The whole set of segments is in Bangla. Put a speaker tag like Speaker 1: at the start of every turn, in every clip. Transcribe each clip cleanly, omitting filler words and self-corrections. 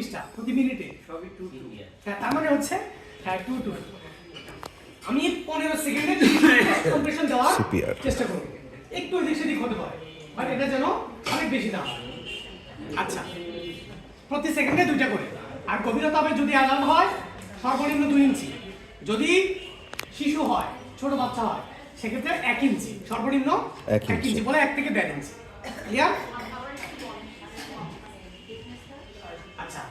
Speaker 1: 120টা প্রতি মিনিটে
Speaker 2: সবই 2 2
Speaker 1: হ্যাঁ তার মানে হচ্ছে হ্যাঁ 2 2 আমি 15 সেকেন্ডে কম্প্রেশন দেওয়ার চেষ্টা করব একটু এদিক সেদিক হতে পারে বাট এটা যেন অনেক বেশি দাম আচ্ছা প্রতি সেকেন্ডে 2টা করে আর গভীরতা হবে যদি অ্যাডাল্ট হয় সর্বনিম্ন 2 ইঞ্চি যদি শিশু হয় ছোট বাচ্চা হয় সেক্ষেত্রে 1 ইঞ্চি সর্বনিম্ন 1 ইঞ্চি বলে 1 থেকে 1.5 ইঞ্চি ক্লিয়ার আচ্ছা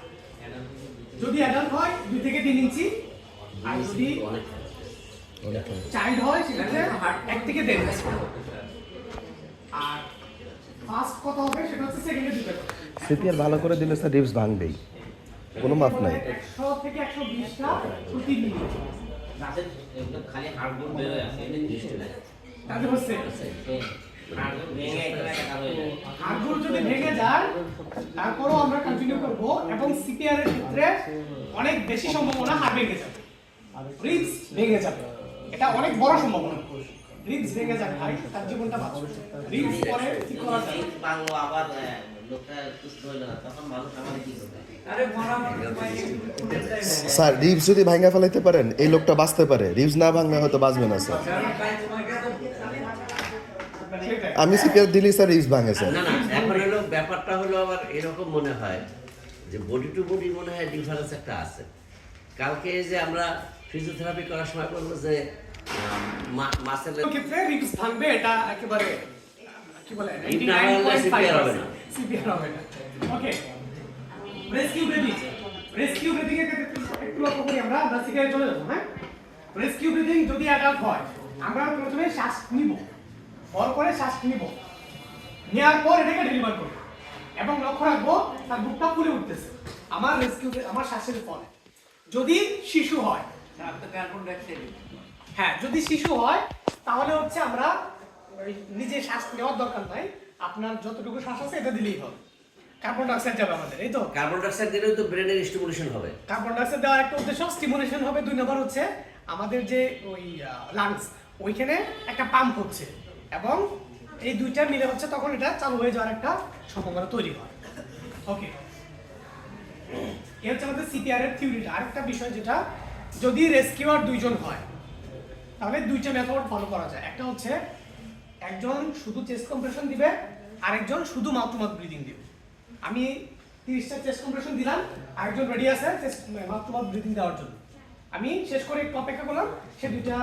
Speaker 1: যদি অ্যাডাল্ট হয় 2 থেকে 3 ইঞ্চি আর যদি চাইল্ড হয় সেক্ষেত্রে 1 থেকে 1.5 ইঞ্চি আর ফার্স্ট কত হবে সেটা হচ্ছে সেকেন্ডে 2টা করে
Speaker 3: সিপিআর ভালো করে দিলে স্যার রিপস ভাঙবেই কোনো মাপ নাই
Speaker 1: 100 থেকে 120টা প্রতি মিনিট
Speaker 2: রাতে একদম খালি হাড়গোড় বের হয়ে আসে এটা নিশ্চিত না
Speaker 1: তাহলে হচ্ছে
Speaker 2: হাড়গোড় ভেঙে একটা কাটা হয়ে যায়
Speaker 1: হাড়গোড় যদি ভেঙে যায় তারপরও আমরা কন্টিনিউ করব এবং সিপিআর এর ক্ষেত্রে অনেক বেশি সম্ভাবনা হাড় ভেঙে যাবে রিবস ভেঙে যাবে এটা অনেক বড় সম্ভাবনা রিবস ভেঙে যাবে ভাই তার জীবনটা বাঁচবে রিবস পরে ঠিক করা যায়
Speaker 2: বাংলো আবার লোকটা সুস্থ হইল না তখন মানুষ আমাদের কি করবে
Speaker 3: স্যার রিপস যদি ভাঙা ফেলাইতে পারেন এই লোকটা বাঁচতে পারে রিপস না ভাঙলে হয়তো বাঁচবে না স্যার আমি সিপিআর দিলি স্যার রিপস ভাঙে স্যার
Speaker 4: না না এখন হলো ব্যাপারটা হলো আবার এরকম মনে হয় যে বডি টু বডি মনে হয় ডিফারেন্স একটা আছে কালকে যে আমরা ফিজিওথেরাপি করার সময় বলবো যে মাসেলের
Speaker 1: ক্ষেত্রে রিবস ভাঙবে এটা একেবারে কি বলে
Speaker 4: CPR হবে না।
Speaker 1: সিপিআর হবে না ওকে রেস্কিউ ব্রিদিং এর ক্ষেত্রে একটু লক্ষ্য করি আমরা সিপিআর চলে যাব হ্যাঁ রেস্কিউ ব্রিদিং যদি অ্যাডাল্ট হয় আমরা প্রথমে শ্বাস নিব বড় করে শ্বাস নিব নেওয়ার পর এটাকে ডেলিভার করব এবং লক্ষ্য রাখবো তার বুকটা ফুলে উঠতেছে আমার শ্বাসের ফলে যদি শিশু হয়
Speaker 2: কার্বন ডাইঅক্সাইড
Speaker 1: হ্যাঁ যদি শিশু হয় তাহলে হচ্ছে আমরা নিজে শ্বাস নেওয়ার দরকার নাই আপনার যতটুকু শ্বাস আছে এটা দিলেই হবে কার্বন ডাইঅক্সাইড যাবে আমাদের এই তো
Speaker 4: কার্বন ডাইঅক্সাইড দিলেও তো ব্রেনের স্টিমুলেশন হবে
Speaker 1: কার্বন ডাইঅক্সাইড দেওয়ার একটা উদ্দেশ্য স্টিমুলেশন হবে 2 নম্বর হচ্ছে আমাদের যে ওই লাংস ওইখানে একটা পাম্প হচ্ছে এবং এই দুইটা মিলে হচ্ছে তখন এটা চালু হয়ে যাওয়ার একটা সম্ভাবনা তৈরি হয় ওকে এই হচ্ছে আমাদের সিপিআর এর থিওরিটা আরেকটা বিষয় যেটা যদি রেস্কিউয়ার 2 জন হয় তাহলে 2টা মেথড ফলো করা যায় একটা হচ্ছে একজন শুধু চেস্ট কম্প্রেশন দিবে আরেকজন শুধু মাউথ টু মাউথ ব্রিদিং দিবে আমি 30টা চেস্ট কম্প্রেশন দিলাম আরেকজন রেডি আছে chest mouth to mouth breathing দেওয়ার জন্য আমি শেষ করে একটু অপেক্ষা করলাম সে 2টা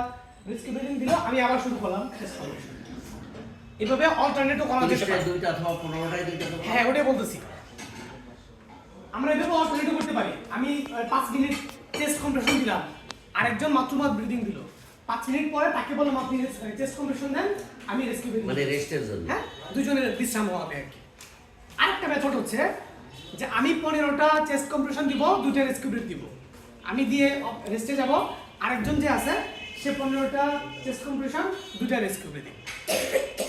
Speaker 1: রেস্কিউ ব্রিদিং দিল আমি আবার শুরু করলাম চেস্ট কম্প্রেশন এভাবে অল্টারনেটও করা যেতে পারে
Speaker 4: 2টা অথবা 15টায় 2টা তো
Speaker 1: হ্যাঁ ওটাই বলতেছি আমরা এভাবে অল্টারনেটও করতে পারি আমি 5 মিনিট চেস্ট কম্প্রেশন দিলাম আরেকজন মাউথ টু মাউথ ব্রিদিং দিল 5 মিনিট পরে তাকে বললাম আপনি চেস্ট কম্প্রেশন দেন আমি রেস্কিউ ব্রিদিং
Speaker 4: মানে রেস্টের জন্য
Speaker 1: হ্যাঁ দুজনের বিশ্রাম হবে আর কি আরেকটা মেথড হচ্ছে যে আমি 15টা চেস্ট কম্প্রেশন দিব 2টা রেস্কিউ ব্রিথ দিব আমি দিয়ে রেস্টে যাব আরেকজন যে আছে সে 15টা চেস্ট কম্প্রেশন 2টা রেস্কিউ ব্রিথ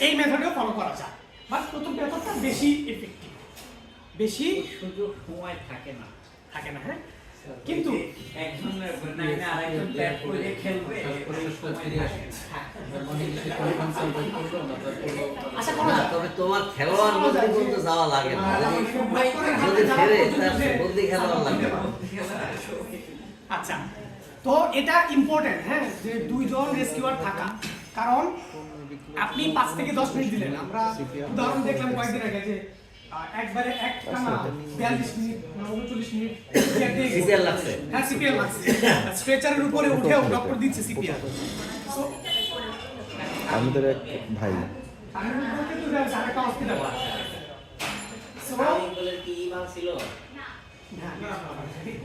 Speaker 1: এই মেথডেও ফলো করা যায় বাট প্রথম মেথডটা বেশি এফেক্টিভ বেশি
Speaker 2: সুযোগ সময় থাকে না
Speaker 1: হ্যাঁ কিন্তু
Speaker 2: একজনের নাইনে আরেকজন ব্যাট করে খেলবে
Speaker 1: আশা করা
Speaker 4: না
Speaker 1: যায়
Speaker 4: তবে তোমার খেলোয়াড় বলতে কিন্তু যাওয়া লাগে না যদি ফেরে তার বলতে খেলোয়াড় লাগে না
Speaker 1: আচ্ছা তো এটা ইম্পর্টেন্ট হ্যাঁ যে 2 জন রেস্কিউয়ার থাকা কারণ আপনি 5 থেকে 10 মিনিট দিলেন আমরা উদাহরণ দেখলাম কয়েকদিন আগে যে একবারে এক টানা 42 মিনিট 39 মিনিট
Speaker 4: সিপিআর লাগছে
Speaker 1: হ্যাঁ সিপিআর লাগছে স্ট্রেচারের উপরে উঠেও ডক্টর দিচ্ছে সিপিআর সো
Speaker 3: আমাদের এক ভাই
Speaker 1: আমি বলতে তো যাই আরেকটা হসপিটাল সো
Speaker 2: বলে কি ইমাম ছিল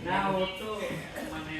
Speaker 2: না ও তো মানে